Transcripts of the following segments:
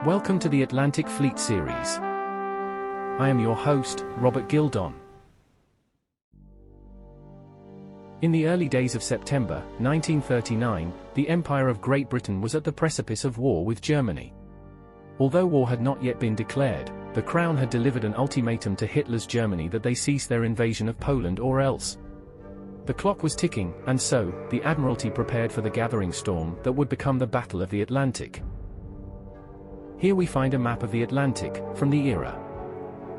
Welcome to the Atlantic Fleet series. I am your host, Robert Gildon. In the early days of September 1939, the Empire of Great Britain was at the precipice of war with Germany. Although war had not yet been declared, the Crown had delivered an ultimatum to Hitler's Germany that they cease their invasion of Poland or else. The clock was ticking, and so, the Admiralty prepared for the gathering storm that would become the Battle of the Atlantic. Here we find a map of the Atlantic, from the era.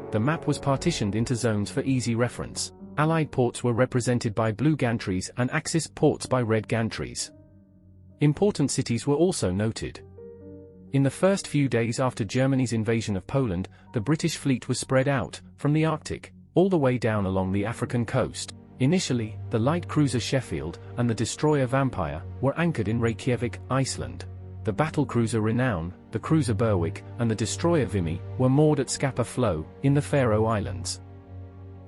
The map was partitioned into zones for easy reference. Allied ports were represented by blue gantries and Axis ports by red gantries. Important cities were also noted. In the first few days after Germany's invasion of Poland, the British fleet was spread out, from the Arctic, all the way down along the African coast. Initially, the light cruiser Sheffield and the destroyer Vampire were anchored in Reykjavik, Iceland. The battlecruiser Renown, the cruiser Berwick, and the destroyer Vimy were moored at Scapa Flow, in the Faroe Islands.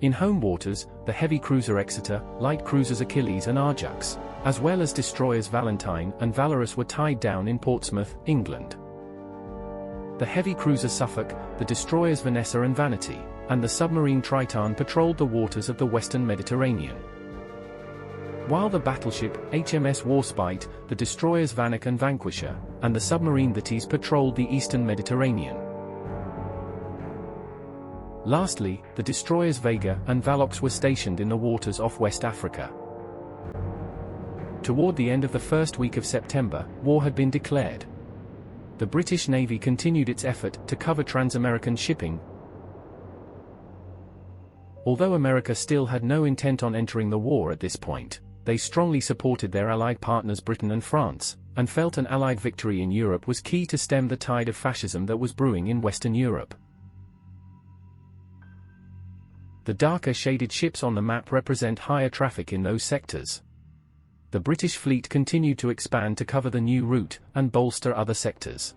In home waters, the heavy cruiser Exeter, light cruisers Achilles and Ajax, as well as destroyers Valentine and Valorous were tied down in Portsmouth, England. The heavy cruiser Suffolk, the destroyers Vanessa and Vanity, and the submarine Triton patrolled the waters of the western Mediterranean. While the battleship HMS Warspite, the destroyers Vanek and Vanquisher, and the submarine Thetis patrolled the eastern Mediterranean. Lastly, the destroyers Vega and Valox were stationed in the waters off West Africa. Toward the end of the first week of September, war had been declared. The British Navy continued its effort to cover trans-American shipping. Although America still had no intent on entering the war at this point, they strongly supported their Allied partners Britain and France, and felt an Allied victory in Europe was key to stem the tide of fascism that was brewing in Western Europe. The darker shaded ships on the map represent higher traffic in those sectors. The British fleet continued to expand to cover the new route and bolster other sectors.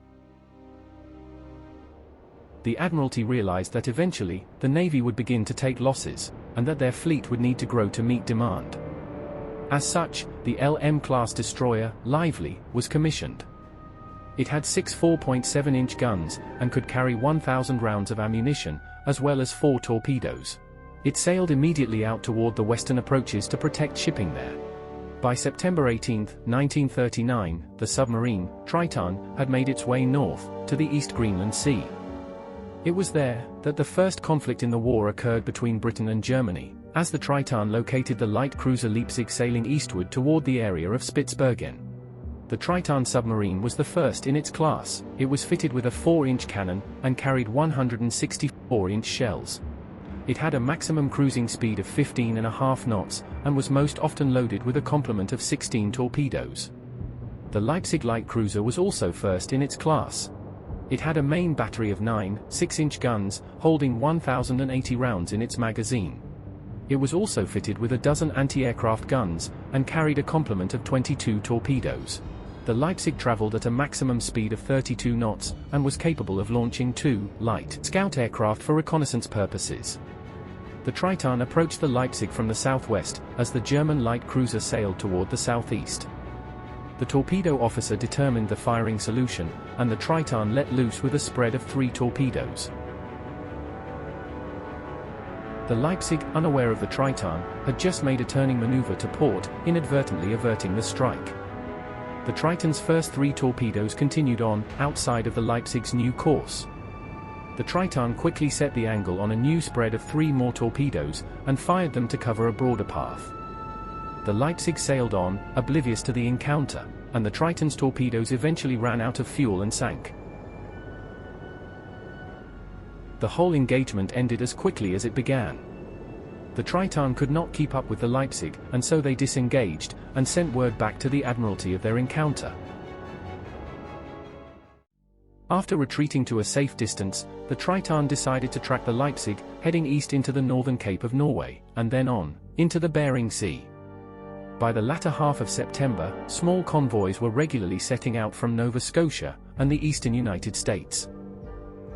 The Admiralty realized that eventually, the Navy would begin to take losses, and that their fleet would need to grow to meet demand. As such, the LM-class destroyer, Lively, was commissioned. It had 6 4.7-inch guns, and could carry 1,000 rounds of ammunition, as well as 4 torpedoes. It sailed immediately out toward the western approaches to protect shipping there. By September 18, 1939, the submarine, Triton, had made its way north, to the East Greenland Sea. It was there that the first conflict in the war occurred between Britain and Germany, as the Triton located the light cruiser Leipzig sailing eastward toward the area of Spitsbergen. The Triton submarine was the first in its class. It was fitted with a 4-inch cannon, and carried 164-inch shells. It had a maximum cruising speed of 15.5 knots, and was most often loaded with a complement of 16 torpedoes. The Leipzig light cruiser was also first in its class. It had a main battery of 9 6-inch guns, holding 1,080 rounds in its magazine. It was also fitted with a dozen anti-aircraft guns, and carried a complement of 22 torpedoes. The Leipzig traveled at a maximum speed of 32 knots, and was capable of launching 2 light scout aircraft for reconnaissance purposes. The Triton approached the Leipzig from the southwest, as the German light cruiser sailed toward the southeast. The torpedo officer determined the firing solution, and the Triton let loose with a spread of 3 torpedoes. The Leipzig, unaware of the Triton, had just made a turning maneuver to port, inadvertently averting the strike. The Triton's first 3 torpedoes continued on, outside of the Leipzig's new course. The Triton quickly set the angle on a new spread of 3 more torpedoes, and fired them to cover a broader path. The Leipzig sailed on, oblivious to the encounter, and the Triton's torpedoes eventually ran out of fuel and sank. The whole engagement ended as quickly as it began. The Triton could not keep up with the Leipzig, and so they disengaged, and sent word back to the Admiralty of their encounter. After retreating to a safe distance, the Triton decided to track the Leipzig, heading east into the northern Cape of Norway, and then on, into the Bering Sea. By the latter half of September, small convoys were regularly setting out from Nova Scotia and the eastern United States.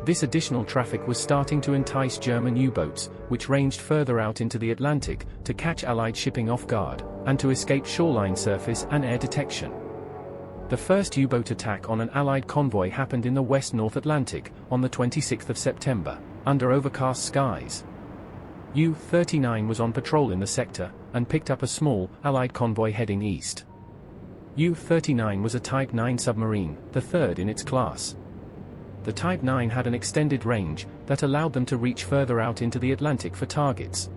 This additional traffic was starting to entice German U-boats, which ranged further out into the Atlantic, to catch Allied shipping off guard, and to escape shoreline surface and air detection. The first U-boat attack on an Allied convoy happened in the West North Atlantic, on the 26th of September, under overcast skies. U-39 was on patrol in the sector, and picked up a small, Allied convoy heading east. U-39 was a Type 9 submarine, the third in its class. The Type 9 had an extended range, that allowed them to reach further out into the Atlantic for targets.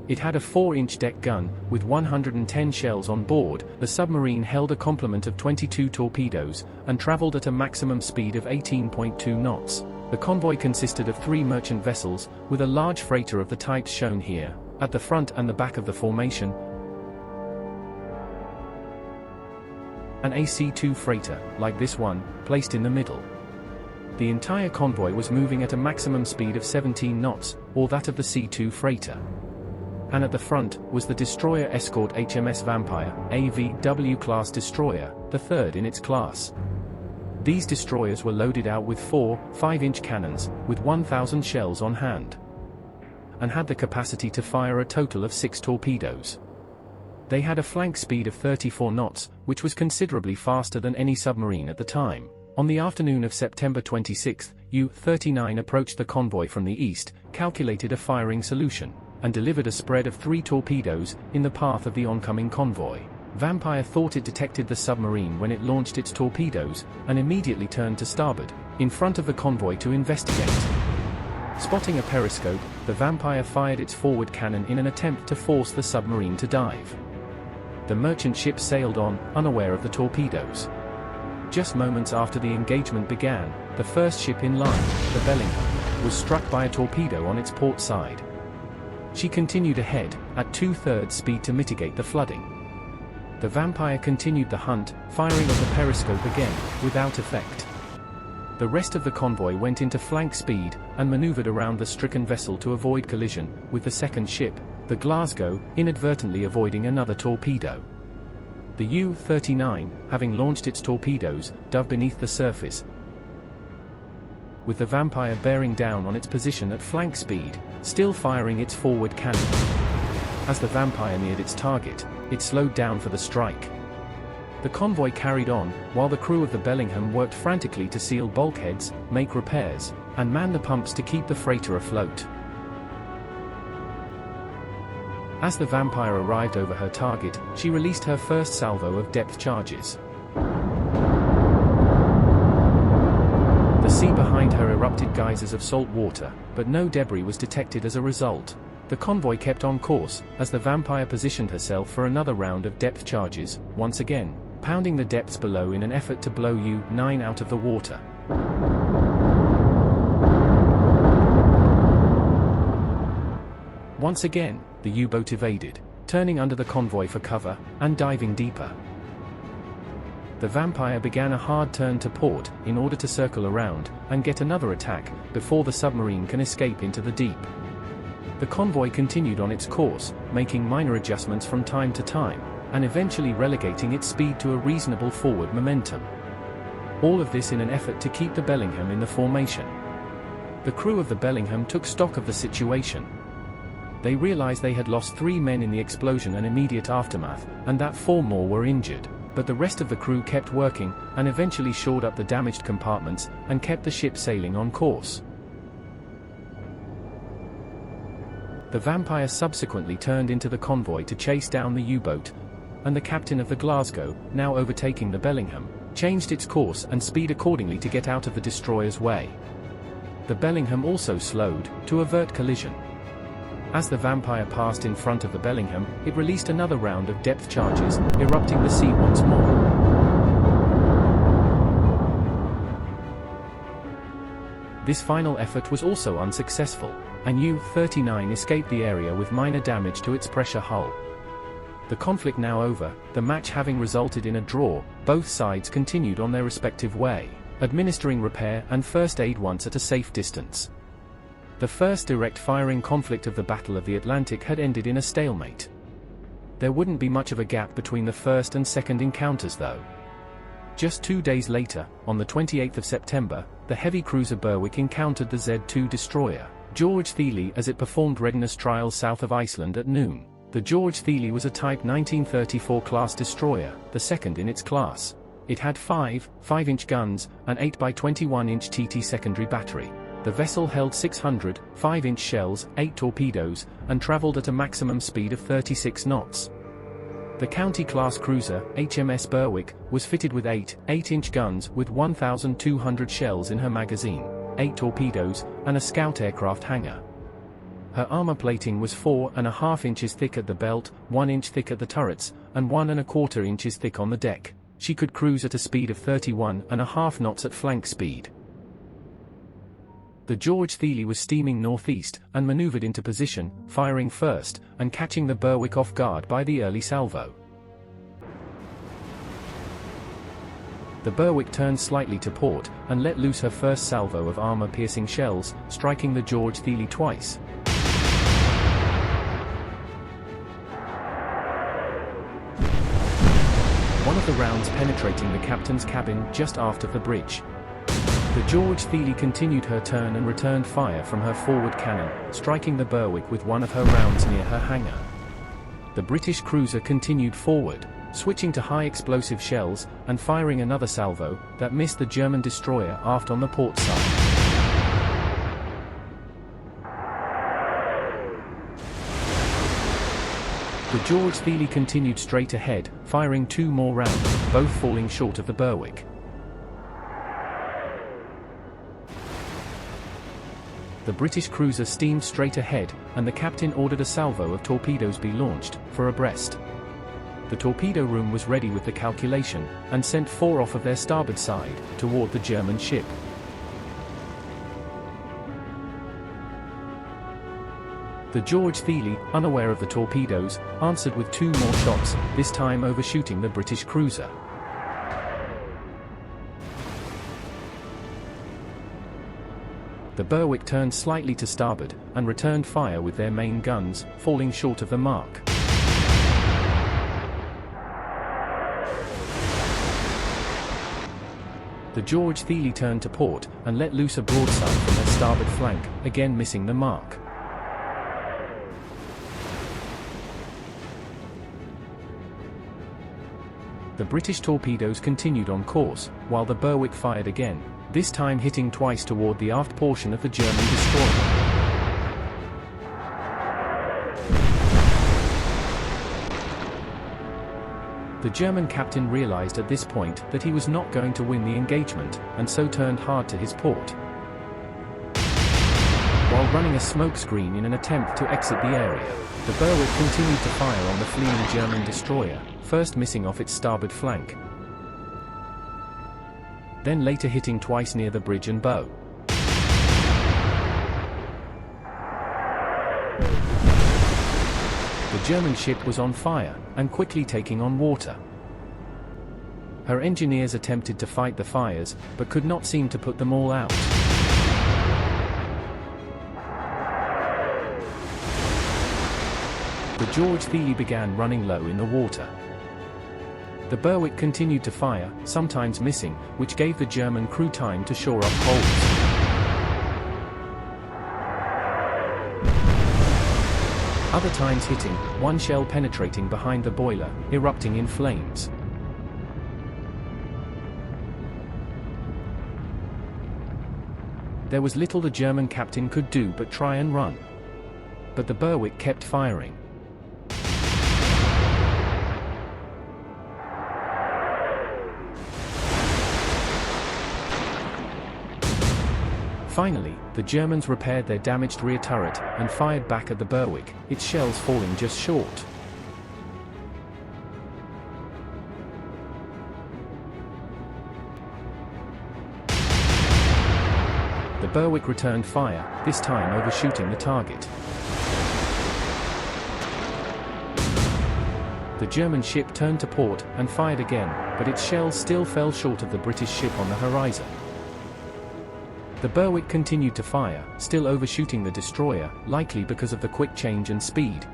It had a 4-inch deck gun, with 110 shells on board. The submarine held a complement of 22 torpedoes, and traveled at a maximum speed of 18.2 knots. The convoy consisted of 3 merchant vessels, with a large freighter of the types shown here, at the front and the back of the formation, an AC-2 freighter, like this one, placed in the middle. The entire convoy was moving at a maximum speed of 17 knots, or that of the C-2 freighter. And at the front, was the destroyer escort HMS Vampire, AVW-class destroyer, the third in its class. These destroyers were loaded out with 4 5-inch cannons, with 1,000 shells on hand, and had the capacity to fire a total of 6 torpedoes. They had a flank speed of 34 knots, which was considerably faster than any submarine at the time. On the afternoon of September 26, U-39 approached the convoy from the east, calculated a firing solution, and delivered a spread of 3 torpedoes in the path of the oncoming convoy. Vampire thought it detected the submarine when it launched its torpedoes, and immediately turned to starboard, in front of the convoy to investigate. Spotting a periscope, the Vampire fired its forward cannon in an attempt to force the submarine to dive. The merchant ship sailed on, unaware of the torpedoes. Just moments after the engagement began, the first ship in line, the Bellingham, was struck by a torpedo on its port side. She continued ahead, at 2/3 speed to mitigate the flooding. The Vampire continued the hunt, firing of the periscope again, without effect. The rest of the convoy went into flank speed, and maneuvered around the stricken vessel to avoid collision with the second ship, the Glasgow, inadvertently avoiding another torpedo. The U-39, having launched its torpedoes, dove beneath the surface, with the Vampire bearing down on its position at flank speed, still firing its forward cannon. As the Vampire neared its target, it slowed down for the strike. The convoy carried on, while the crew of the Bellingham worked frantically to seal bulkheads, make repairs, and man the pumps to keep the freighter afloat. As the Vampire arrived over her target, she released her first salvo of depth charges. The sea behind her erupted geysers of salt water, but no debris was detected as a result. The convoy kept on course, as the Vampire positioned herself for another round of depth charges, once again, pounding the depths below in an effort to blow U-9 out of the water. Once again, the U-boat evaded, turning under the convoy for cover, and diving deeper. The Vampire began a hard turn to port, in order to circle around, and get another attack, before the submarine can escape into the deep. The convoy continued on its course, making minor adjustments from time to time, and eventually relegating its speed to a reasonable forward momentum. All of this in an effort to keep the Bellingham in the formation. The crew of the Bellingham took stock of the situation. They realized they had lost 3 men in the explosion and immediate aftermath, and that 4 more were injured, but the rest of the crew kept working, and eventually shored up the damaged compartments, and kept the ship sailing on course. The Vampire subsequently turned into the convoy to chase down the U-boat, and the captain of the Glasgow, now overtaking the Bellingham, changed its course and speed accordingly to get out of the destroyer's way. The Bellingham also slowed, to avert collision. As the Vampire passed in front of the Bellingham, it released another round of depth charges, erupting the sea once more. This final effort was also unsuccessful, and U-39 escaped the area with minor damage to its pressure hull. The conflict now over, the match having resulted in a draw, both sides continued on their respective way, administering repair and first aid once at a safe distance. The first direct firing conflict of the Battle of the Atlantic had ended in a stalemate. There wouldn't be much of a gap between the first and second encounters though. Just 2 days later, on the 28th of September, the heavy cruiser Berwick encountered the Z-2 destroyer, George Thiele, as it performed readiness trials south of Iceland at noon. The George Thiele was a Type 1934 class destroyer, the second in its class. It had 5.5-inch guns, an 8x21-inch TT secondary battery. The vessel held 600 5-inch shells, 8 torpedoes, and traveled at a maximum speed of 36 knots. The County-class cruiser, HMS Berwick, was fitted with 8.8-inch guns with 1,200 shells in her magazine, 8 torpedoes, and a scout aircraft hangar. Her armor plating was 4.5 inches thick at the belt, 1 inch thick at the turrets, and 1.25 inches thick on the deck. She could cruise at a speed of 31.5 knots at flank speed. The George Thiele was steaming northeast, and maneuvered into position, firing first, and catching the Berwick off guard by the early salvo. The Berwick turned slightly to port, and let loose her first salvo of armor-piercing shells, striking the George Thiele twice. One of the rounds penetrating the captain's cabin just aft of the bridge. The George Thiele continued her turn and returned fire from her forward cannon, striking the Berwick with one of her rounds near her hangar. The British cruiser continued forward, switching to high-explosive shells, and firing another salvo that missed the German destroyer aft on the port side. The George Thiele continued straight ahead, firing 2 more rounds, both falling short of the Berwick. The British cruiser steamed straight ahead, and the captain ordered a salvo of torpedoes be launched, for abreast. The torpedo room was ready with the calculation, and sent 4 off of their starboard side, toward the German ship. The George Thiele, unaware of the torpedoes, answered with 2 more shots, this time overshooting the British cruiser. The Berwick turned slightly to starboard, and returned fire with their main guns, falling short of the mark. The George Thiele turned to port, and let loose a broadside from her starboard flank, again missing the mark. The British torpedoes continued on course, while the Berwick fired again, this time hitting twice toward the aft portion of the German destroyer. The German captain realized at this point that he was not going to win the engagement, and so turned hard to his port, while running a smokescreen in an attempt to exit the area. The Berwick continued to fire on the fleeing German destroyer, first missing off its starboard flank, then later hitting twice near the bridge and bow. The German ship was on fire, and quickly taking on water. Her engineers attempted to fight the fires, but could not seem to put them all out. The George Thiele began running low in the water. The Berwick continued to fire, sometimes missing, which gave the German crew time to shore up holes. Other times hitting, one shell penetrating behind the boiler, erupting in flames. There was little the German captain could do but try and run. But the Berwick kept firing. Finally, the Germans repaired their damaged rear turret, and fired back at the Berwick, its shells falling just short. The Berwick returned fire, this time overshooting the target. The German ship turned to port, and fired again, but its shells still fell short of the British ship on the horizon. The Berwick continued to fire, still overshooting the destroyer, likely because of the quick change in speed.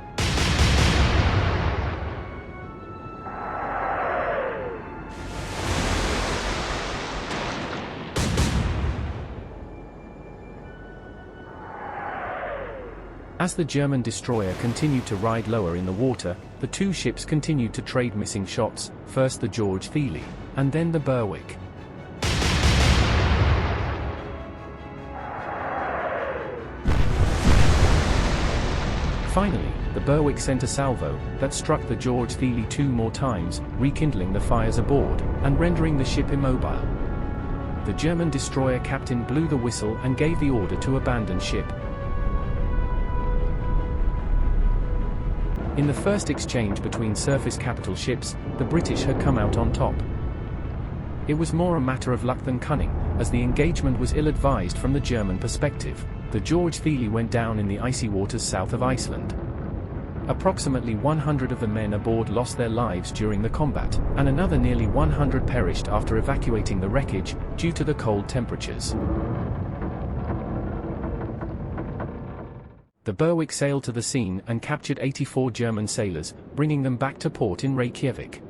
As the German destroyer continued to ride lower in the water, the two ships continued to trade missing shots, first the George Thiele, and then the Berwick. Finally, the Berwick sent a salvo that struck the George Thiele 2 more times, rekindling the fires aboard, and rendering the ship immobile. The German destroyer captain blew the whistle and gave the order to abandon ship. In the first exchange between surface capital ships, the British had come out on top. It was more a matter of luck than cunning, as the engagement was ill-advised from the German perspective. The George Thiele went down in the icy waters south of Iceland. Approximately 100 of the men aboard lost their lives during the combat, and another nearly 100 perished after evacuating the wreckage, due to the cold temperatures. The Berwick sailed to the scene and captured 84 German sailors, bringing them back to port in Reykjavik.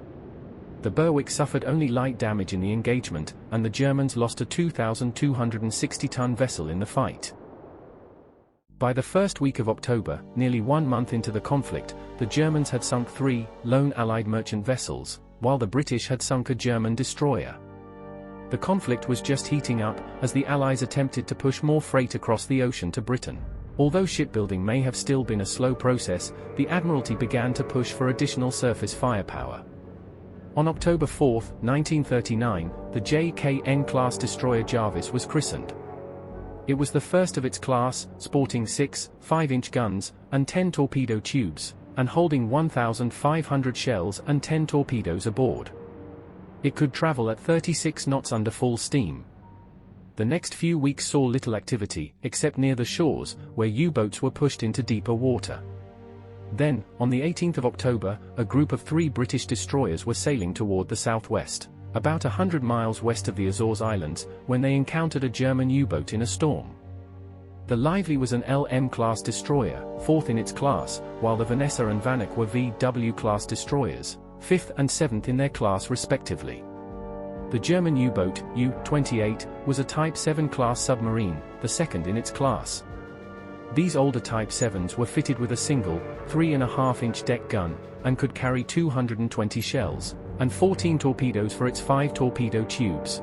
The Berwick suffered only light damage in the engagement, and the Germans lost a 2,260-ton vessel in the fight. By the first week of October, nearly 1 month into the conflict, the Germans had sunk 3 lone Allied merchant vessels, while the British had sunk a German destroyer. The conflict was just heating up, as the Allies attempted to push more freight across the ocean to Britain. Although shipbuilding may have still been a slow process, the Admiralty began to push for additional surface firepower. On October 4, 1939, the JKN-class destroyer Jarvis was christened. It was the first of its class, sporting 6 5-inch guns, and 10 torpedo tubes, and holding 1,500 shells and 10 torpedoes aboard. It could travel at 36 knots under full steam. The next few weeks saw little activity, except near the shores, where U-boats were pushed into deeper water. Then, on the 18th of October, a group of 3 British destroyers were sailing toward the southwest, about 100 miles west of the Azores Islands, when they encountered a German U-boat in a storm. The Lively was an LM-class destroyer, 4th in its class, while the Vanessa and Vanek were VW-class destroyers, 5th and 7th in their class respectively. The German U-boat, U-28, was a Type 7 class submarine, the 2nd in its class. These older Type 7s were fitted with a single, 3.5-inch deck gun, and could carry 220 shells, and 14 torpedoes for its 5 torpedo tubes.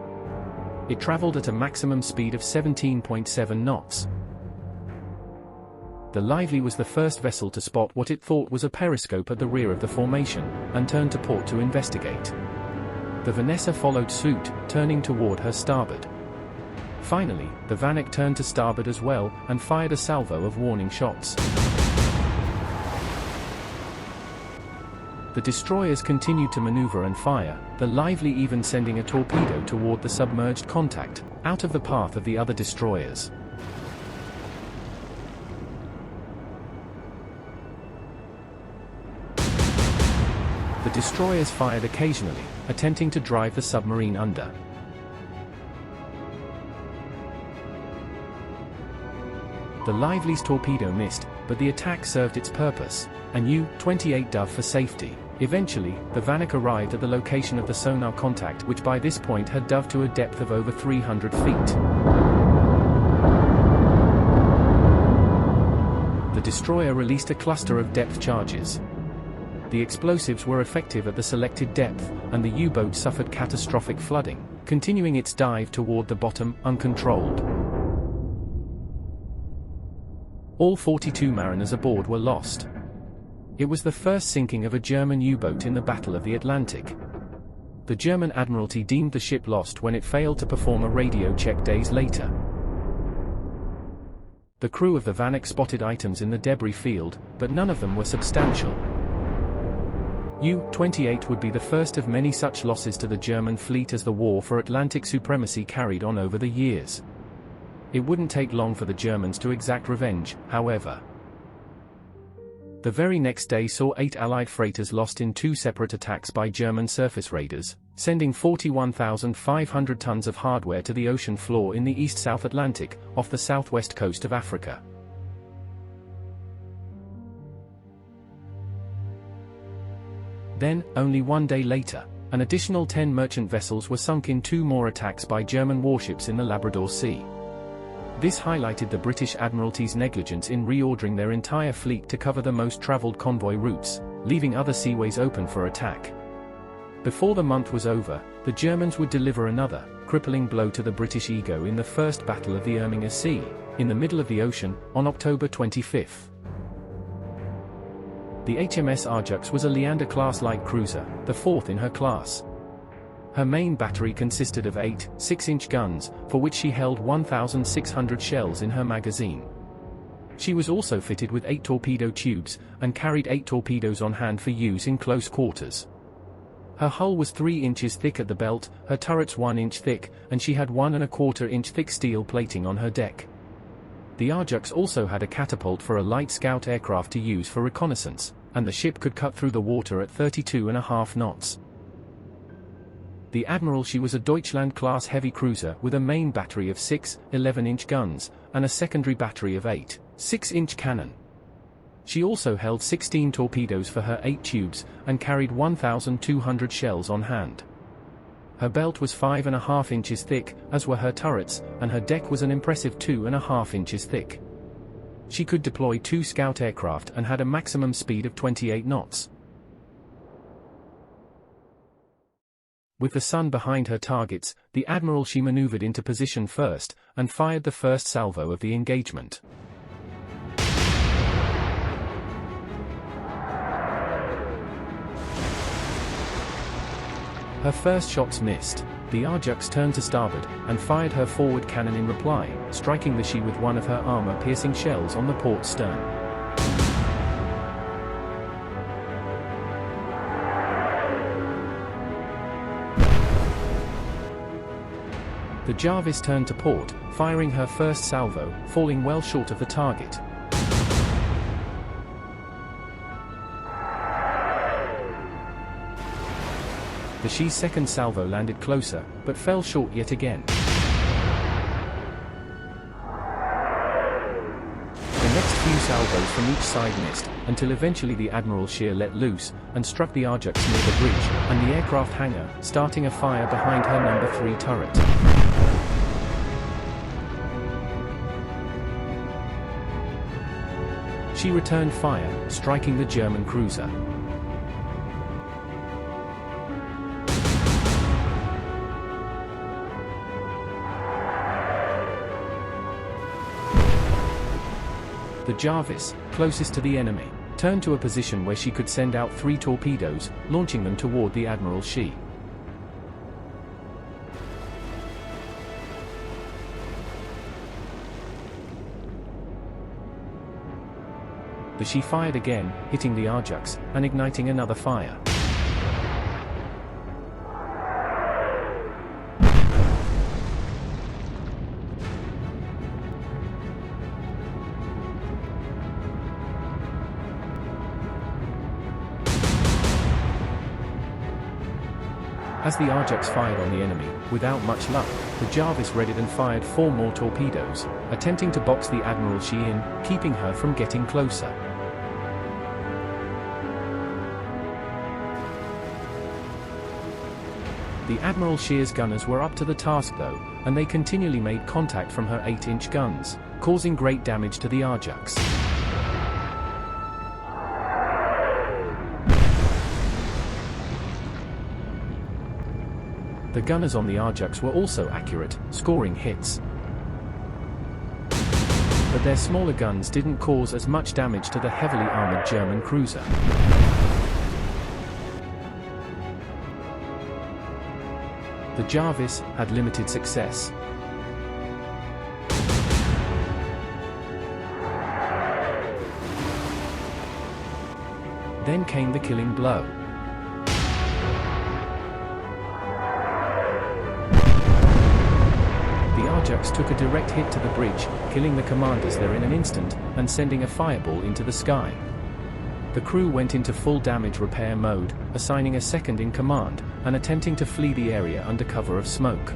It traveled at a maximum speed of 17.7 knots. The Lively was the first vessel to spot what it thought was a periscope at the rear of the formation, and turned to port to investigate. The Vanessa followed suit, turning toward her starboard. Finally, the Vanek turned to starboard as well, and fired a salvo of warning shots. The destroyers continued to maneuver and fire, the Lively even sending a torpedo toward the submerged contact, out of the path of the other destroyers. The destroyers fired occasionally, attempting to drive the submarine under. The Lively's torpedo missed, but the attack served its purpose, and U-28 dove for safety. Eventually, the Vanek arrived at the location of the sonar contact, which by this point had dove to a depth of over 300 feet. The destroyer released a cluster of depth charges. The explosives were effective at the selected depth, and the U-boat suffered catastrophic flooding, continuing its dive toward the bottom, uncontrolled. All 42 mariners aboard were lost. It was the first sinking of a German U-boat in the Battle of the Atlantic. The German Admiralty deemed the ship lost when it failed to perform a radio check days later. The crew of the Vanek spotted items in the debris field, but none of them were substantial. U-28 would be the first of many such losses to the German fleet as the war for Atlantic supremacy carried on over the years. It wouldn't take long for the Germans to exact revenge, however. The very next day saw 8 Allied freighters lost in 2 separate attacks by German surface raiders, sending 41,500 tons of hardware to the ocean floor in the East-South Atlantic, off the southwest coast of Africa. Then, only 1 day later, an additional 10 merchant vessels were sunk in 2 more attacks by German warships in the Labrador Sea. This highlighted the British Admiralty's negligence in reordering their entire fleet to cover the most traveled convoy routes, leaving other seaways open for attack. Before the month was over, the Germans would deliver another, crippling blow to the British ego in the First Battle of the Irminger Sea, in the middle of the ocean, on October 25. The HMS Ajax was a Leander-class light cruiser, the fourth in her class. Her main battery consisted of 8 6-inch guns, for which she held 1,600 shells in her magazine. She was also fitted with 8 torpedo tubes, and carried 8 torpedoes on hand for use in close quarters. Her hull was 3 inches thick at the belt, her turrets 1 inch thick, and she had 1¼ inch thick steel plating on her deck. The Ajax also had a catapult for a light scout aircraft to use for reconnaissance, and the ship could cut through the water at 32½ knots. The Admiral she was a Deutschland-class heavy cruiser with a main battery of 6 11-inch guns, and a secondary battery of 8 6-inch cannon. She also held 16 torpedoes for her 8 tubes, and carried 1,200 shells on hand. Her belt was 5½ inches thick, as were her turrets, and her deck was an impressive 2½ inches thick. She could deploy 2 scout aircraft and had a maximum speed of 28 knots. With the sun behind her targets, the Admiral she maneuvered into position first, and fired the first salvo of the engagement. Her first shots missed. The Ajax turned to starboard, and fired her forward cannon in reply, striking the She with one of her armor-piercing shells on the port stern. The Jarvis turned to port, firing her first salvo, falling well short of the target. The She's second salvo landed closer, but fell short yet again. The next few salvos from each side missed, until eventually the Admiral sheer let loose, and struck the Ajax near the bridge, and the aircraft hangar, starting a fire behind her number 3 turret. She returned fire, striking the German cruiser. The Jarvis, closest to the enemy, turned to a position where she could send out 3 torpedoes, launching them toward the Admiral She. The She fired again, hitting the Ajax, and igniting another fire. As the Ajax fired on the enemy, without much luck, the Jarvis readied and fired 4 more torpedoes, attempting to box the Admiral She in, keeping her from getting closer. The Admiral She's gunners were up to the task though, and they continually made contact from her 8-inch guns, causing great damage to the Ajax. The gunners on the Ajax were also accurate, scoring hits. But their smaller guns didn't cause as much damage to the heavily armored German cruiser. The Jarvis had limited success. Then came the killing blow. The Ajax took a direct hit to the bridge, killing the commanders there in an instant, and sending a fireball into the sky. The crew went into full damage repair mode, assigning a second in command, and attempting to flee the area under cover of smoke.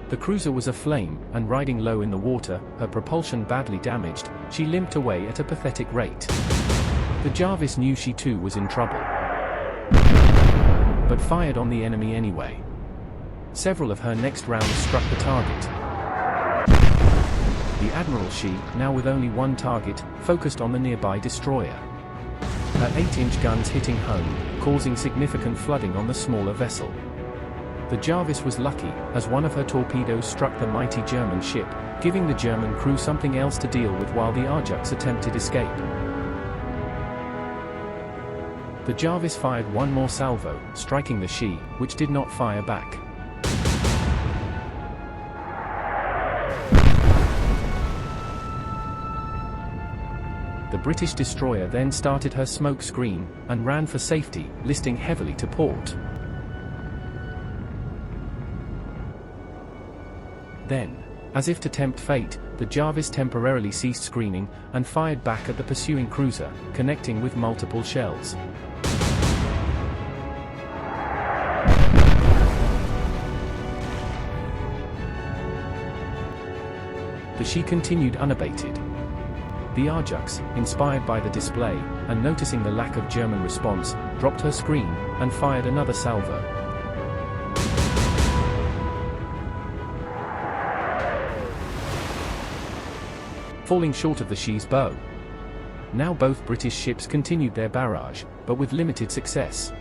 The cruiser was aflame, and riding low in the water, her propulsion badly damaged, she limped away at a pathetic rate. The Jarvis knew she too was in trouble, but fired on the enemy anyway. Several of her next rounds struck the target. Admiralty, now with only one target, focused on the nearby destroyer. Her 8-inch guns hitting home, causing significant flooding on the smaller vessel. The Jarvis was lucky, as one of her torpedoes struck the mighty German ship, giving the German crew something else to deal with while the Ajax attempted escape. The Jarvis fired one more salvo, striking the She, which did not fire back. The British destroyer then started her smoke screen, and ran for safety, listing heavily to port. Then, as if to tempt fate, the Jarvis temporarily ceased screening, and fired back at the pursuing cruiser, connecting with multiple shells. The She continued unabated. The Ajax, inspired by the display, and noticing the lack of German response, dropped her screen, and fired another salvo. Falling short of the She's bow. Now both British ships continued their barrage, but with limited success.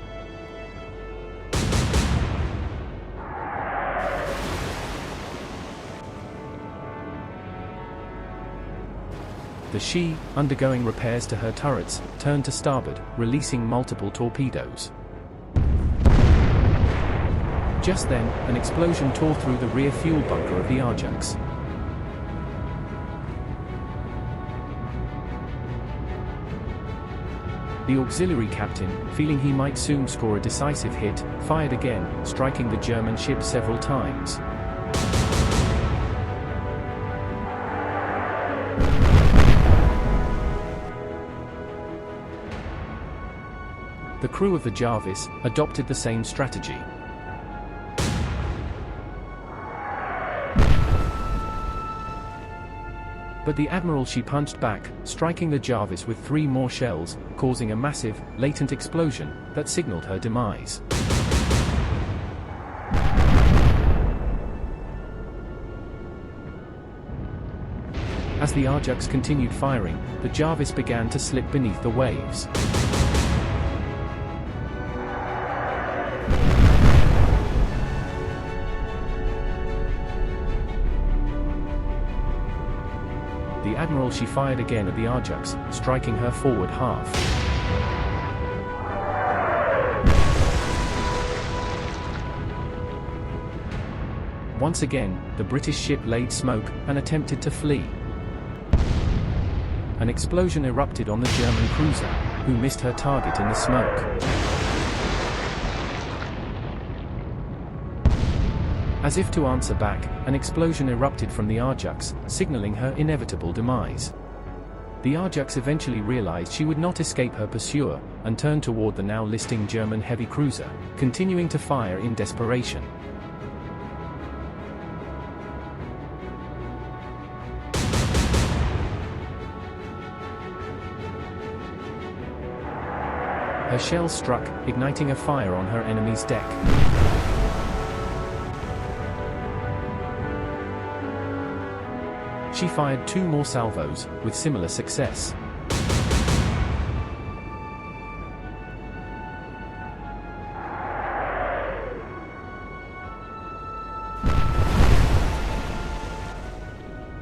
The She, undergoing repairs to her turrets, turned to starboard, releasing multiple torpedoes. Just then, an explosion tore through the rear fuel bunker of the Ajax. The auxiliary captain, feeling he might soon score a decisive hit, fired again, striking the German ship several times. The crew of the Jarvis adopted the same strategy. But the Admiralty punched back, striking the Jarvis with 3 more shells, causing a massive, latent explosion that signaled her demise. As the Ajax continued firing, the Jarvis began to slip beneath the waves. The Admiralty fired again at the Ajax, striking her forward half. Once again, the British ship laid smoke and attempted to flee. An explosion erupted on the German cruiser, who missed her target in the smoke. As if to answer back, an explosion erupted from the Ajax, signaling her inevitable demise. The Ajax eventually realized she would not escape her pursuer, and turned toward the now listing German heavy cruiser, continuing to fire in desperation. Her shells struck, igniting a fire on her enemy's deck. She fired 2 more salvos, with similar success.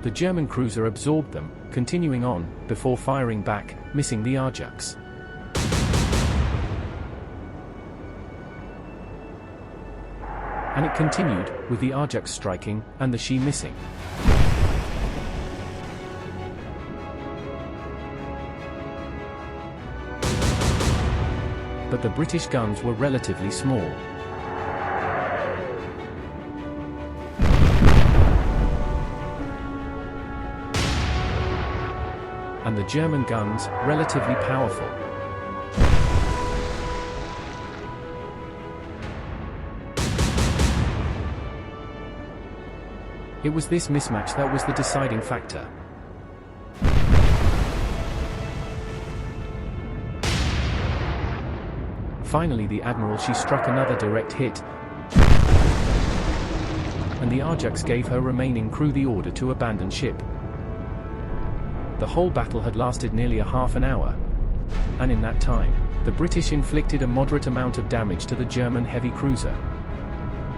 The German cruiser absorbed them, continuing on, before firing back, missing the Ajax. And it continued, with the Ajax striking, and the She missing. But the British guns were relatively small. And the German guns, relatively powerful. It was this mismatch that was the deciding factor. Finally, the Admiralty struck another direct hit, and the Ajax gave her remaining crew the order to abandon ship. the whole battle had lasted nearly a half an hour. And in that time, the British inflicted a moderate amount of damage to the German heavy cruiser,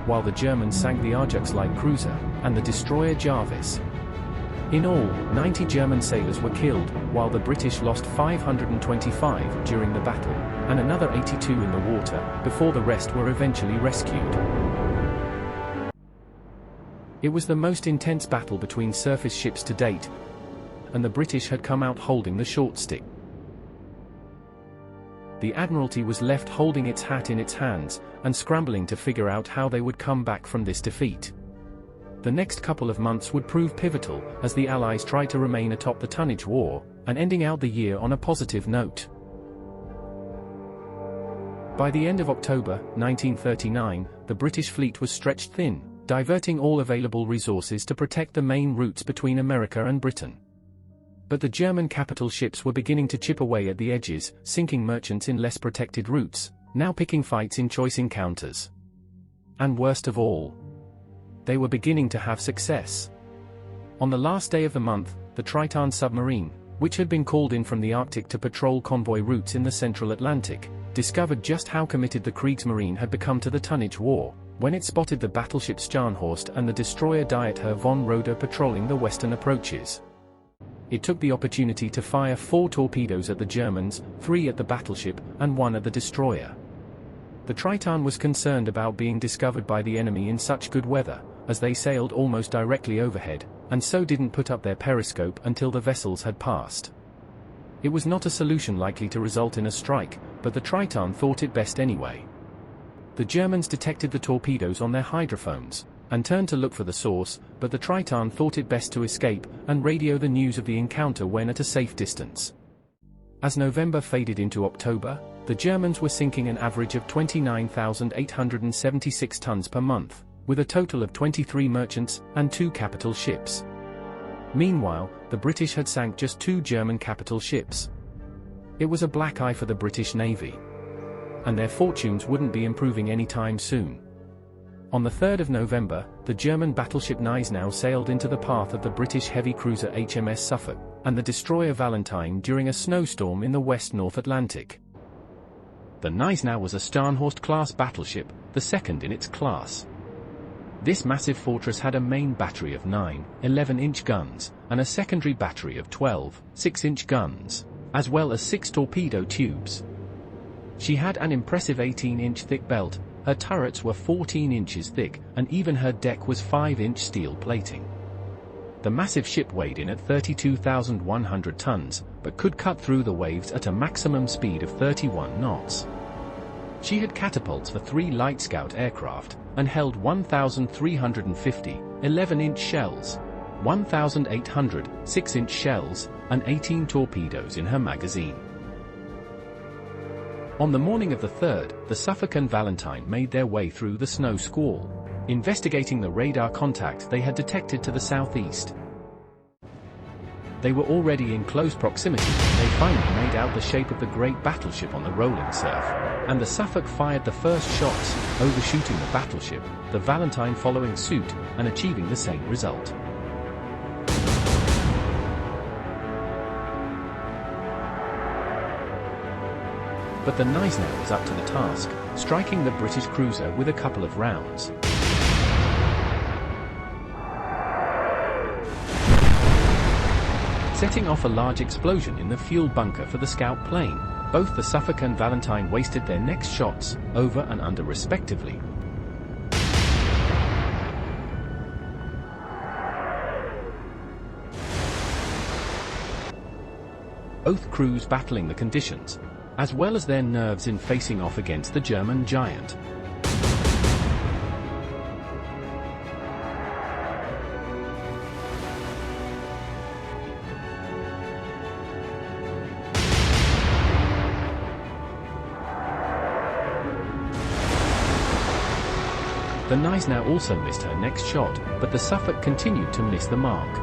while the Germans sank the Ajax light cruiser and the destroyer Jarvis. In all, 90 German sailors were killed, while the British lost 525 during the battle, and another 82 in the water, before the rest were eventually rescued. It was the most intense battle between surface ships to date, and the British had come out holding the short stick. The Admiralty was left holding its hat in its hands, and scrambling to figure out how they would come back from this defeat. The next couple of months would prove pivotal, as the Allies tried to remain atop the tonnage war, and ending out the year on a positive note. By the end of October 1939, the British fleet was stretched thin, diverting all available resources to protect the main routes between America and Britain. But the German capital ships were beginning to chip away at the edges, sinking merchants in less protected routes, now picking fights in choice encounters. And worst of all, they were beginning to have success. On the last day of the month, the Triton submarine, which had been called in from the Arctic to patrol convoy routes in the central Atlantic, discovered just how committed the Kriegsmarine had become to the tonnage war, when it spotted the battleship Scharnhorst and the destroyer Dieter von Roeder patrolling the western approaches. It took the opportunity to fire 4 torpedoes at the Germans, 3 at the battleship, and 1 at the destroyer. The Triton was concerned about being discovered by the enemy in such good weather, as they sailed almost directly overhead, and so didn't put up their periscope until the vessels had passed. It was not a solution likely to result in a strike, but the Triton thought it best anyway. The Germans detected the torpedoes on their hydrophones, and turned to look for the source, but the Triton thought it best to escape, and radio the news of the encounter when at a safe distance. As November faded into October, the Germans were sinking an average of 29,876 tons per month, with a total of 23 merchants and 2 capital ships. Meanwhile, the British had sank just 2 German capital ships. It was a black eye for the British Navy, and their fortunes wouldn't be improving anytime soon. On the 3rd of November, the German battleship Gneisenau sailed into the path of the British heavy cruiser HMS Suffolk, and the destroyer Valentine during a snowstorm in the West North Atlantic. The Gneisenau was a Scharnhorst-class battleship, the second in its class. This massive fortress had a main battery of 9 11-inch guns, and a secondary battery of 12 6-inch guns, as well as 6 torpedo tubes. She had an impressive 18-inch thick belt, her turrets were 14 inches thick, and even her deck was 5-inch steel plating. The massive ship weighed in at 32,100 tons, but could cut through the waves at a maximum speed of 31 knots. She had catapults for 3 light scout aircraft, and held 1,350 11-inch shells, 1,800 6-inch shells, and 18 torpedoes in her magazine. On the morning of the 3rd, the Suffolk and Valentine made their way through the snow squall, investigating the radar contact they had detected to the southeast. They were already in close proximity when they finally made out the shape of the great battleship on the rolling surf, and the Suffolk fired the first shots, overshooting the battleship, the Valentine following suit, and achieving the same result. But the Gneisenau was up to the task, striking the British cruiser with a couple of rounds. Setting off a large explosion in the fuel bunker for the scout plane, both the Suffolk and Valentine wasted their next shots, over and under respectively. Both crews battling the conditions, as well as their nerves in facing off against the German giant. The Gneisenau also missed her next shot, but the Suffolk continued to miss the mark.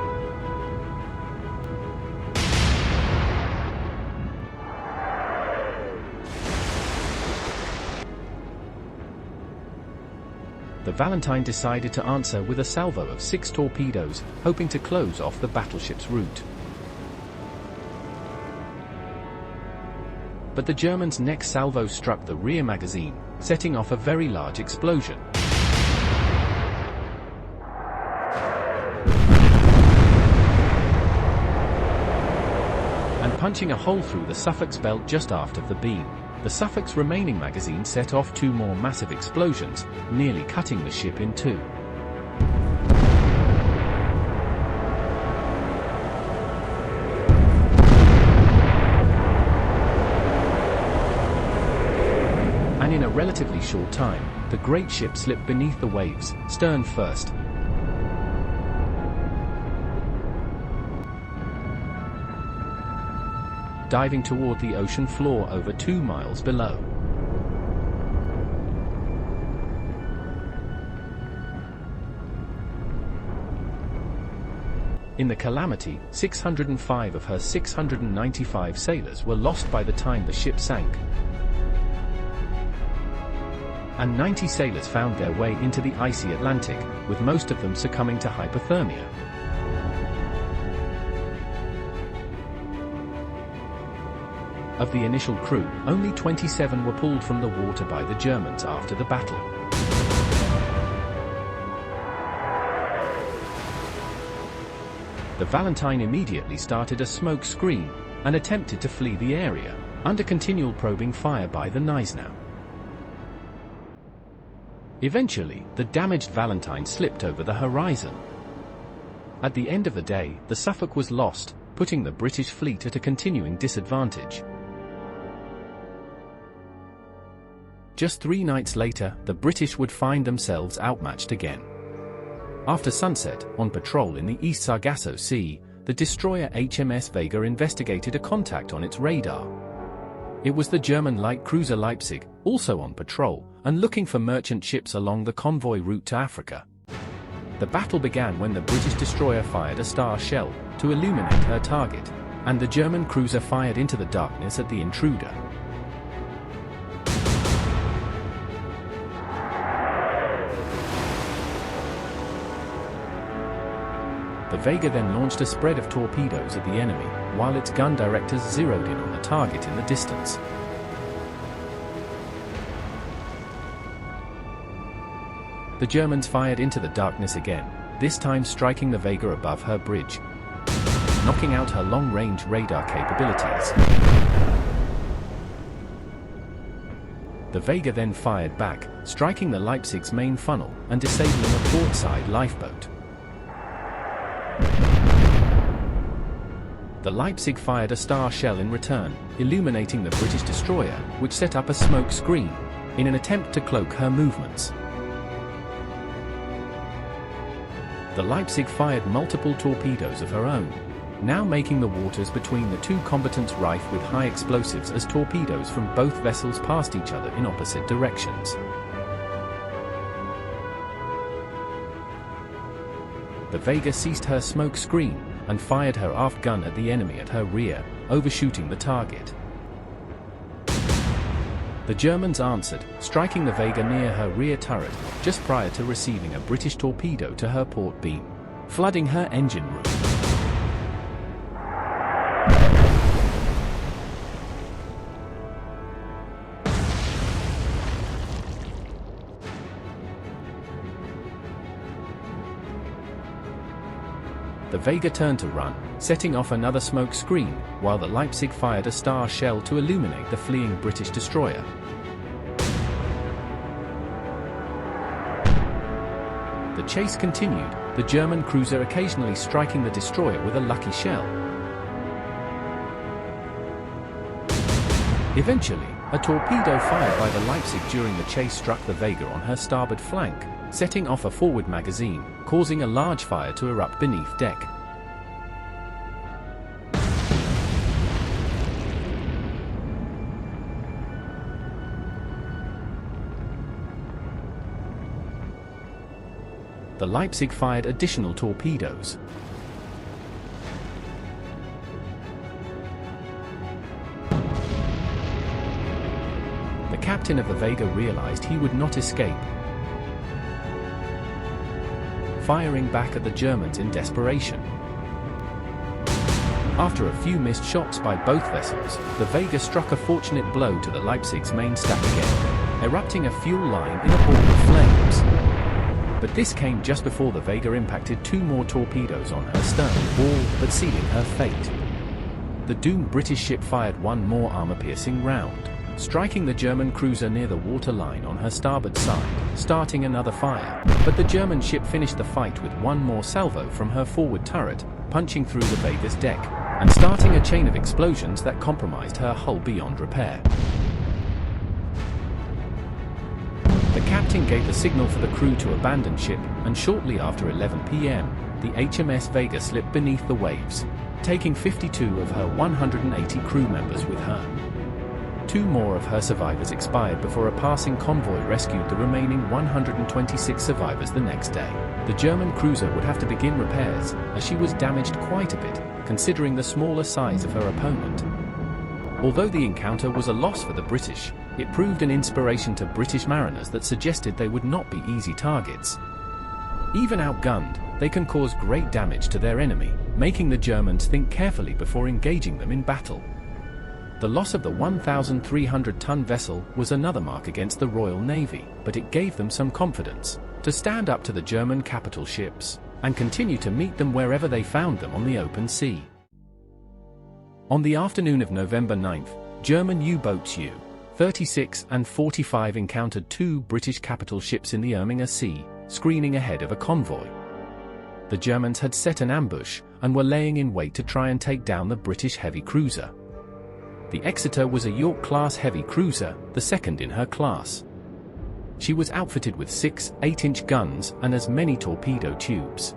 The Valentine decided to answer with a salvo of 6 torpedoes, hoping to close off the battleship's route. but the Germans' next salvo struck the rear magazine, setting off a very large explosion. And punching a hole through the Suffolk's belt just aft of the beam. The Suffolk's remaining magazine set off 2 more massive explosions, nearly cutting the ship in 2. And in a relatively short time, the great ship slipped beneath the waves, stern first. Diving toward the ocean floor over 2 miles below. In the calamity, 605 of her 695 sailors were lost by the time the ship sank, and 90 sailors found their way into the icy Atlantic, with most of them succumbing to hypothermia. Of the initial crew, only 27 were pulled from the water by the Germans after the battle. The Valentine immediately started a smoke screen and attempted to flee the area, under continual probing fire by the Gneisenau. Eventually, the damaged Valentine slipped over the horizon. At the end of the day, the Suffolk was lost, putting the British fleet at a continuing disadvantage. Just 3 nights later, the British would find themselves outmatched again. After sunset, on patrol in the East Sargasso Sea, the destroyer HMS Vega investigated a contact on its radar. It was the German light cruiser Leipzig, also on patrol, and looking for merchant ships along the convoy route to Africa. The battle began when the British destroyer fired a star shell to illuminate her target, and the German cruiser fired into the darkness at the intruder. The Vega then launched a spread of torpedoes at the enemy, while its gun directors zeroed in on the target in the distance. The Germans fired into the darkness again, this time striking the Vega above her bridge, knocking out her long-range radar capabilities. The Vega then fired back, striking the Leipzig's main funnel and disabling a port-side lifeboat. The Leipzig fired a star shell in return, illuminating the British destroyer, which set up a smoke screen, in an attempt to cloak her movements. The Leipzig fired multiple torpedoes of her own, now making the waters between the 2 combatants rife with high explosives as torpedoes from both vessels passed each other in opposite directions. The Vega ceased her smoke screen and fired her aft gun at the enemy at her rear, overshooting the target. The Germans answered, striking the Vega near her rear turret, just prior to receiving a British torpedo to her port beam, flooding her engine room. The Vega turned to run, setting off another smoke screen, while the Leipzig fired a star shell to illuminate the fleeing British destroyer. The chase continued, the German cruiser occasionally striking the destroyer with a lucky shell. Eventually, a torpedo fired by the Leipzig during the chase struck the Vega on her starboard flank, setting off a forward magazine, causing a large fire to erupt beneath deck. The Leipzig fired additional torpedoes. The captain of the Vega realized he would not escape, firing back at the Germans in desperation. After a few missed shots by both vessels, the Vega struck a fortunate blow to the Leipzig's main stack again, erupting a fuel line in a ball of flames. But this came just before the Vega impacted 2 more torpedoes on her stern, all but sealing her fate. The doomed British ship fired 1 more armor-piercing round, striking the German cruiser near the waterline on her starboard side, starting another fire. But the German ship finished the fight with 1 more salvo from her forward turret, punching through the Vega's deck, and starting a chain of explosions that compromised her hull beyond repair. The captain gave the signal for the crew to abandon ship, and shortly after 11 p.m., the HMS Vega slipped beneath the waves, taking 52 of her 180 crew members with her. 2 more of her survivors expired before a passing convoy rescued the remaining 126 survivors the next day. The German cruiser would have to begin repairs, as she was damaged quite a bit, considering the smaller size of her opponent. Although the encounter was a loss for the British, it proved an inspiration to British mariners that suggested they would not be easy targets. Even outgunned, they can cause great damage to their enemy, making the Germans think carefully before engaging them in battle. The loss of the 1,300-ton vessel was another mark against the Royal Navy, but it gave them some confidence to stand up to the German capital ships and continue to meet them wherever they found them on the open sea. On the afternoon of November 9th, German U-boats U-36 and 45 encountered 2 British capital ships in the Erminger Sea, screening ahead of a convoy. The Germans had set an ambush and were laying in wait to try and take down the British heavy cruiser. The Exeter was a York-class heavy cruiser, the second in her class. She was outfitted with 6 8-inch guns and as many torpedo tubes.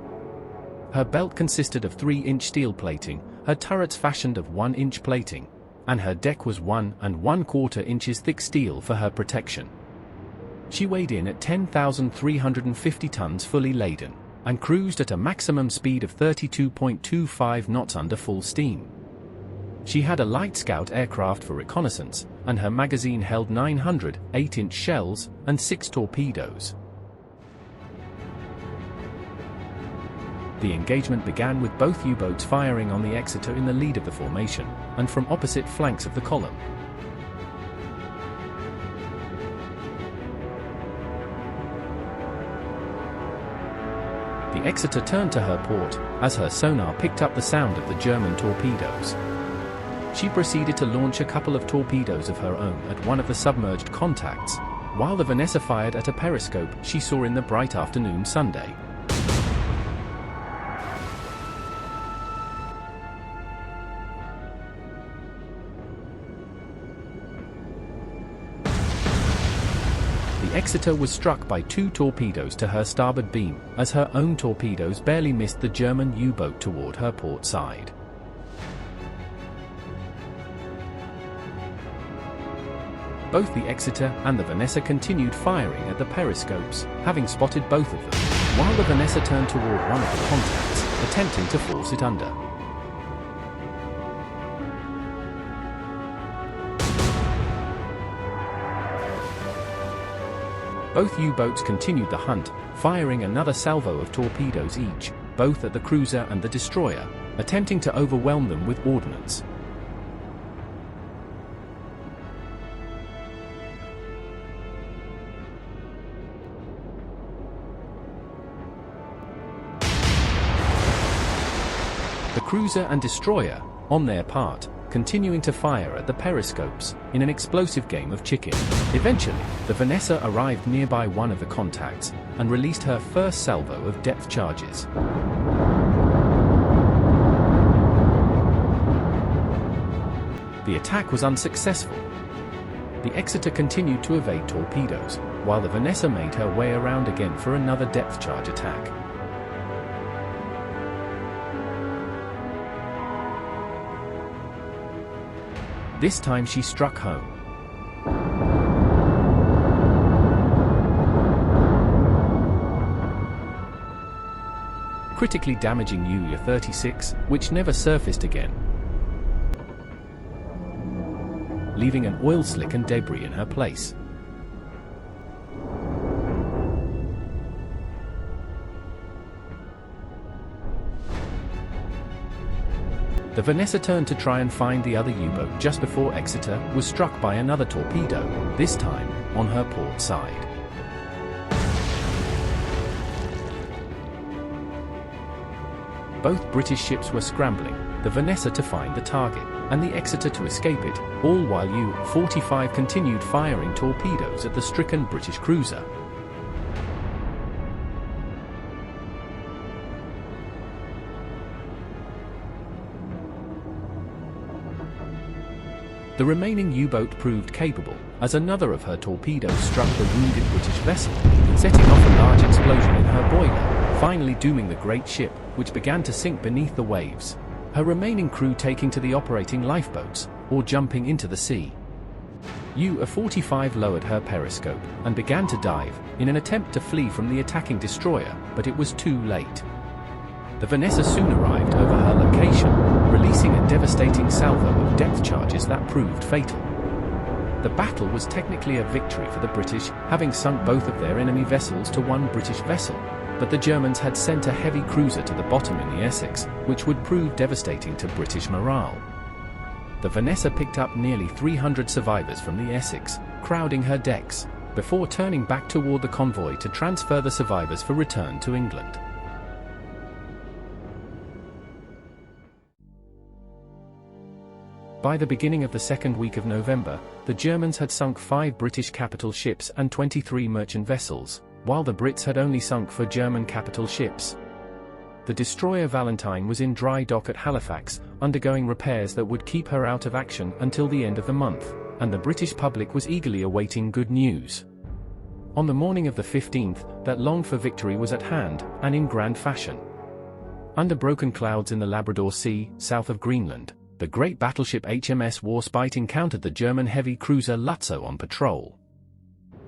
Her belt consisted of 3-inch steel plating, her turrets fashioned of 1-inch plating, and her deck was 1 1/4 inches thick steel for her protection. She weighed in at 10,350 tons fully laden, and cruised at a maximum speed of 32.25 knots under full steam. She had a light scout aircraft for reconnaissance, and her magazine held 900 8-inch shells and 6 torpedoes. The engagement began with both U-boats firing on the Exeter in the lead of the formation, and from opposite flanks of the column. The Exeter turned to her port, as her sonar picked up the sound of the German torpedoes. She proceeded to launch a couple of torpedoes of her own at one of the submerged contacts, while the Vanessa fired at a periscope she saw in the bright afternoon Sunday. The Exeter was struck by 2 torpedoes to her starboard beam, as her own torpedoes barely missed the German U-boat toward her port side. Both the Exeter and the Vanessa continued firing at the periscopes, having spotted both of them, while the Vanessa turned toward one of the contacts, attempting to force it under. Both U-boats continued the hunt, firing another salvo of torpedoes each, both at the cruiser and the destroyer, attempting to overwhelm them with ordnance. The cruiser and destroyer, on their part, continuing to fire at the periscopes, in an explosive game of chicken. Eventually, the Vanessa arrived nearby one of the contacts, and released her first salvo of depth charges. The attack was unsuccessful. The Exeter continued to evade torpedoes, while the Vanessa made her way around again for another depth charge attack. This time she struck home. Critically damaging U-36, which never surfaced again, leaving an oil slick and debris in her place. The Vanessa turned to try and find the other U-boat just before Exeter was struck by another torpedo, this time on her port side. Both British ships were scrambling, the Vanessa to find the target, and the Exeter to escape it, all while U-45 continued firing torpedoes at the stricken British cruiser. The remaining U-boat proved capable, as another of her torpedoes struck the wounded British vessel, setting off a large explosion in her boiler, finally dooming the great ship, which began to sink beneath the waves, her remaining crew taking to the operating lifeboats, or jumping into the sea. U-45 lowered her periscope, and began to dive, in an attempt to flee from the attacking destroyer, but it was too late. The Vanessa soon arrived over her location, releasing a devastating salvo of depth charges that proved fatal. The battle was technically a victory for the British, having sunk both of their enemy vessels to one British vessel, but the Germans had sent a heavy cruiser to the bottom in the Essex, which would prove devastating to British morale. The Vanessa picked up nearly 300 survivors from the Essex, crowding her decks, before turning back toward the convoy to transfer the survivors for return to England. By the beginning of the second week of November, the Germans had sunk 5 British capital ships and 23 merchant vessels, while the Brits had only sunk 4 German capital ships. The destroyer Valentine was in dry dock at Halifax, undergoing repairs that would keep her out of action until the end of the month, and the British public was eagerly awaiting good news. On the morning of the 15th, that longed-for victory was at hand, and in grand fashion. Under broken clouds in the Labrador Sea, south of Greenland, the great battleship HMS Warspite encountered the German heavy cruiser Lutzow on patrol.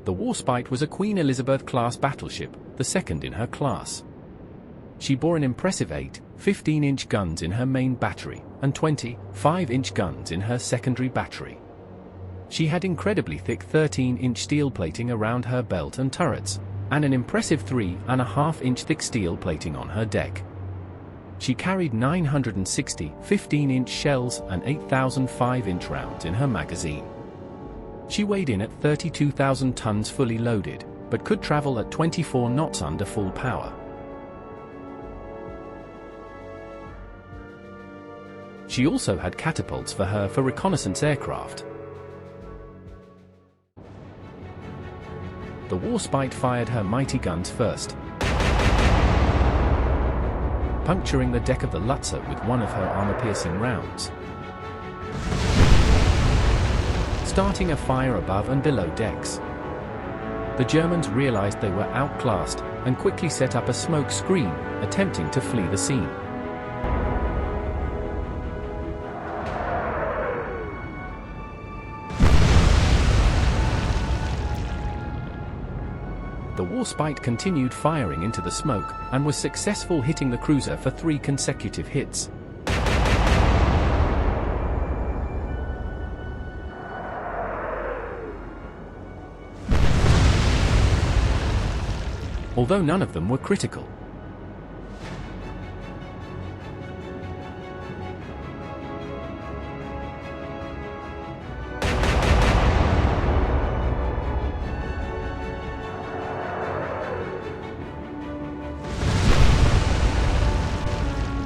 The Warspite was a Queen Elizabeth-class battleship, the second in her class. She bore an impressive 8 15-inch guns in her main battery, and 20 5-inch guns in her secondary battery. She had incredibly thick 13-inch steel plating around her belt and turrets, and an impressive 3.5-inch thick steel plating on her deck. She carried 960 15-inch shells and 8,000 5-inch rounds in her magazine. She weighed in at 32,000 tons fully loaded, but could travel at 24 knots under full power. She also had catapults for reconnaissance aircraft. The Warspite fired her mighty guns first, puncturing the deck of the Lutzow with one of her armor-piercing rounds, starting a fire above and below decks. The Germans realized they were outclassed, and quickly set up a smoke screen, attempting to flee the scene. The Warspite continued firing into the smoke, and was successful, hitting the cruiser for 3 consecutive hits. Although none of them were critical.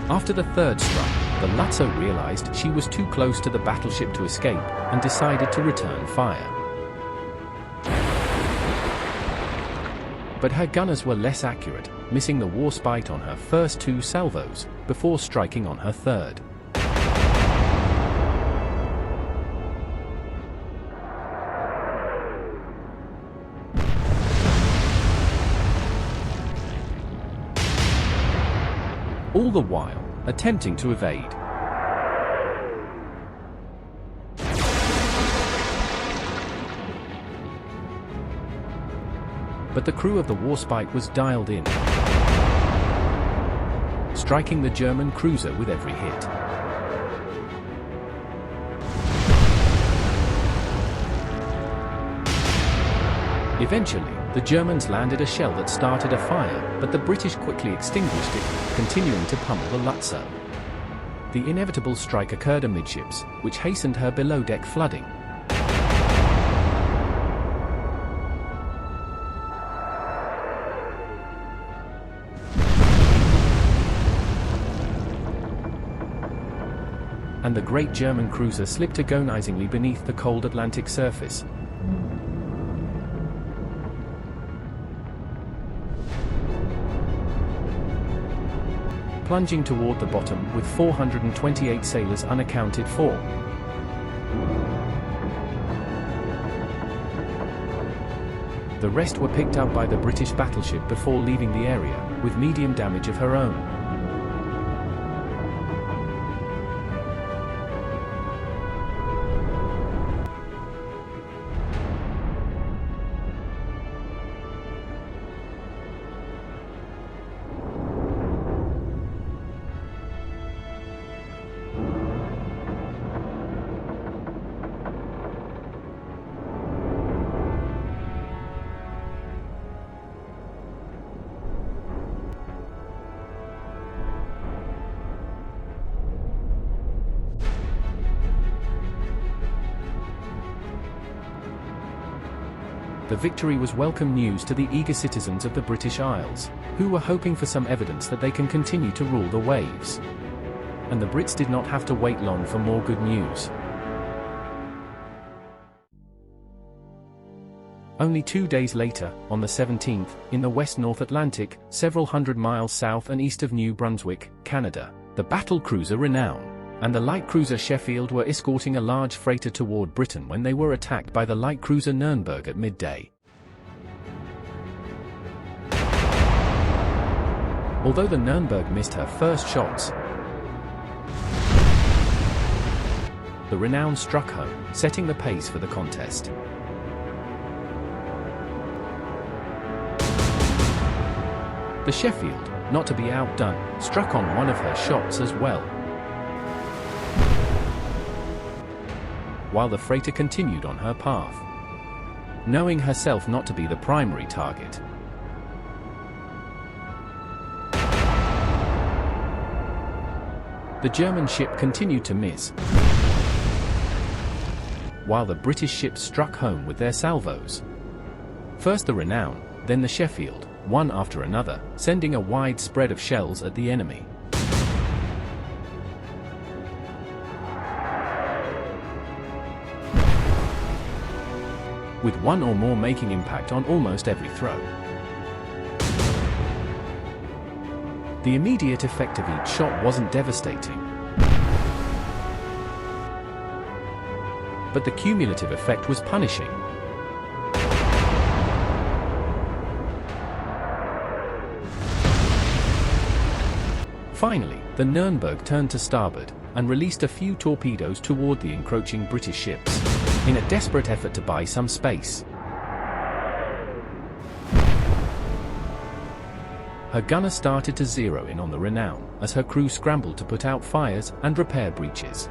After the third struck, the Lutzow realized she was too close to the battleship to escape, and decided to return fire. But her gunners were less accurate, missing the Warspite on her first 2 salvos, before striking on her third. All the while, attempting to evade. But the crew of the Warspite was dialed in, striking the German cruiser with every hit. Eventually, the Germans landed a shell that started a fire, but the British quickly extinguished it, continuing to pummel the Lutzow. The inevitable strike occurred amidships, which hastened her below-deck flooding. And the great German cruiser slipped agonizingly beneath the cold Atlantic surface. Plunging toward the bottom with 428 sailors unaccounted for. The rest were picked up by the British battleship before leaving the area, with medium damage of her own. The victory was welcome news to the eager citizens of the British Isles, who were hoping for some evidence that they can continue to rule the waves. And the Brits did not have to wait long for more good news. Only 2 days later, on the 17th, in the West North Atlantic, several hundred miles south and east of New Brunswick, Canada, the battle cruiser Renown and the light cruiser Sheffield were escorting a large freighter toward Britain when they were attacked by the light cruiser Nuremberg at midday. Although the Nuremberg missed her first shots, the Renown struck home, setting the pace for the contest. The Sheffield, not to be outdone, struck on one of her shots as well, while the freighter continued on her path, knowing herself not to be the primary target. The German ship continued to miss, while the British ships struck home with their salvos. First the Renown, then the Sheffield, one after another, sending a wide spread of shells at the enemy. With one or more making impact on almost every throw. The immediate effect of each shot wasn't devastating, but the cumulative effect was punishing. Finally, the Nuremberg turned to starboard and released a few torpedoes toward the encroaching British ships, in a desperate effort to buy some space. Her gunner started to zero in on the Renown, as her crew scrambled to put out fires and repair breaches.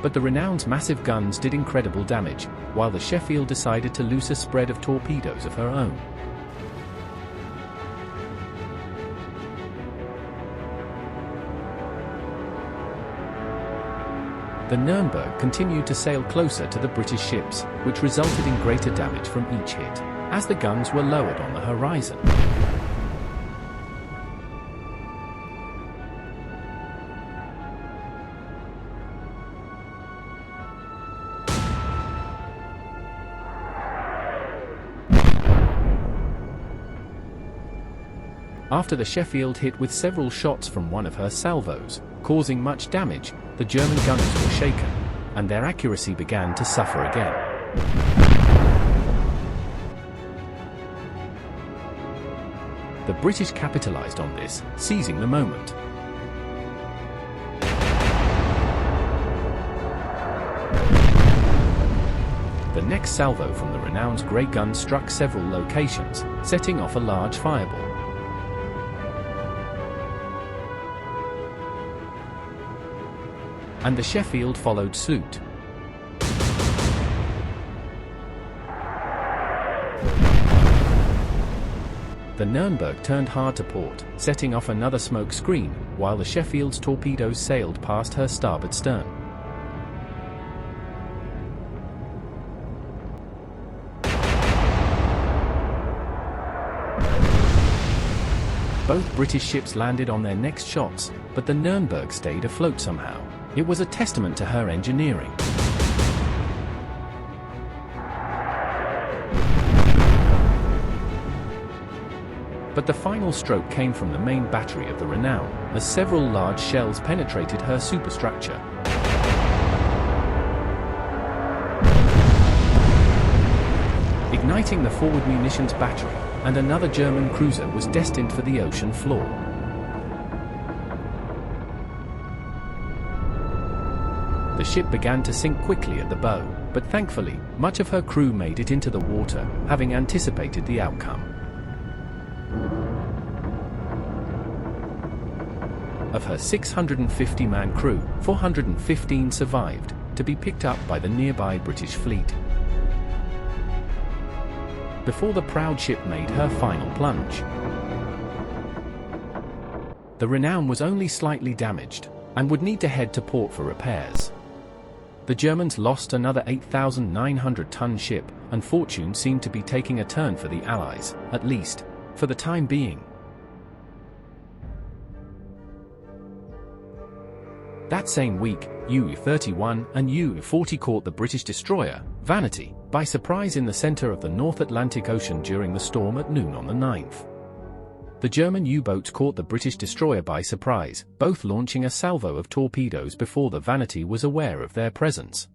But the Renown's massive guns did incredible damage, while the Sheffield decided to loose a spread of torpedoes of her own. The Nuremberg continued to sail closer to the British ships, which resulted in greater damage from each hit, as the guns were lowered on the horizon. After the Sheffield hit with several shots from one of her salvos, causing much damage, the German gunners were shaken, and their accuracy began to suffer again. The British capitalized on this, seizing the moment. The next salvo from the Renown's grey gun struck several locations, setting off a large fireball. And the Sheffield followed suit. the Nürnberg turned hard to port, setting off another smoke screen, while the Sheffield's torpedoes sailed past her starboard stern. Both British ships landed on their next shots, but the Nürnberg stayed afloat somehow. It was a testament to her engineering. But the final stroke came from the main battery of the Renown, as several large shells penetrated her superstructure. Igniting the forward munitions battery, and another German cruiser was destined for the ocean floor. The ship began to sink quickly at the bow, but thankfully, much of her crew made it into the water, having anticipated the outcome. Of her 650-man crew, 415 survived, to be picked up by the nearby British fleet. Before the proud ship made her final plunge, the Renown was only slightly damaged, and would need to head to port for repairs. The Germans lost another 8,900-ton ship, and fortune seemed to be taking a turn for the Allies, at least, for the time being. That same week, U-31 and U-40 caught the British destroyer, Vanity, by surprise in the center of the North Atlantic Ocean during the storm at noon on the 9th. The German U-boats caught the British destroyer by surprise, both launching a salvo of torpedoes before the Vanity was aware of their presence.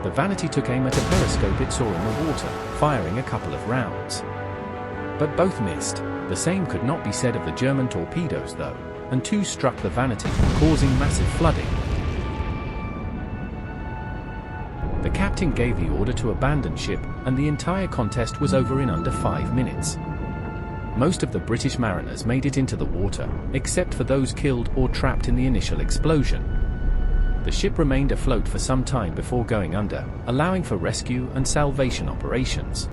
The Vanity took aim at a periscope it saw in the water, firing a couple of rounds. But both missed. The same could not be said of the German torpedoes though, and two struck the Vanity, causing massive flooding. The captain gave the order to abandon ship, and the entire contest was over in under 5 minutes. Most of the British mariners made it into the water, except for those killed or trapped in the initial explosion. The ship remained afloat for some time before going under, allowing for rescue and salvation operations.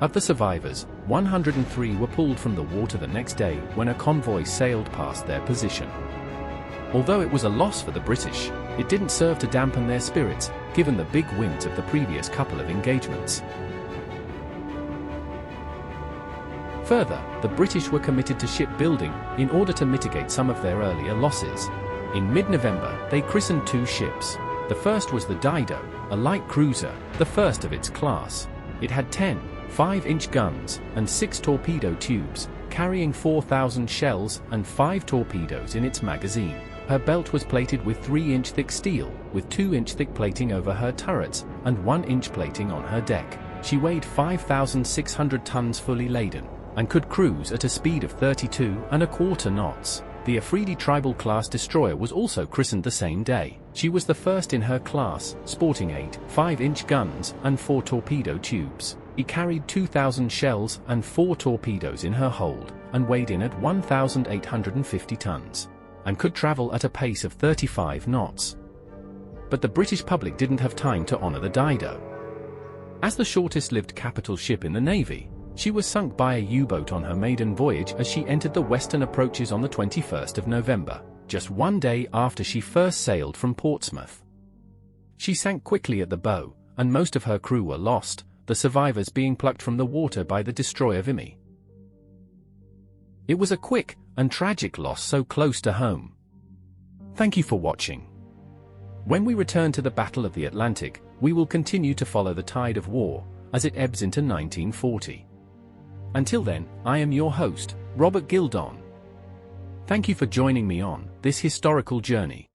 Of the survivors, 103 were pulled from the water the next day when a convoy sailed past their position. Although it was a loss for the British, it didn't serve to dampen their spirits, given the big wins of the previous couple of engagements. Further, the British were committed to shipbuilding in order to mitigate some of their earlier losses. In mid-November, they christened two ships. The first was the Dido, a light cruiser, the first of its class. It had 10 5-inch guns and 6 torpedo tubes, carrying 4,000 shells and 5 torpedoes in its magazine. Her belt was plated with 3-inch thick steel, with 2-inch thick plating over her turrets and 1-inch plating on her deck. She weighed 5,600 tons fully laden, and could cruise at a speed of 32¼ knots. The Afridi Tribal-class destroyer was also christened the same day. She was the first in her class, sporting 8 5-inch guns and 4 torpedo tubes. It carried 2,000 shells and 4 torpedoes in her hold, and weighed in at 1,850 tons, and could travel at a pace of 35 knots. But the British public didn't have time to honor the Dido. As the shortest-lived capital ship in the Navy, she was sunk by a U-boat on her maiden voyage as she entered the western approaches on the 21st of November, just one day after she first sailed from Portsmouth. She sank quickly at the bow, and most of her crew were lost, the survivors being plucked from the water by the destroyer Vimy. It was a quick and tragic loss so close to home. Thank you for watching. When we return to the Battle of the Atlantic, we will continue to follow the tide of war as it ebbs into 1940. Until then, I am your host, Robert Gildon. Thank you for joining me on this historical journey.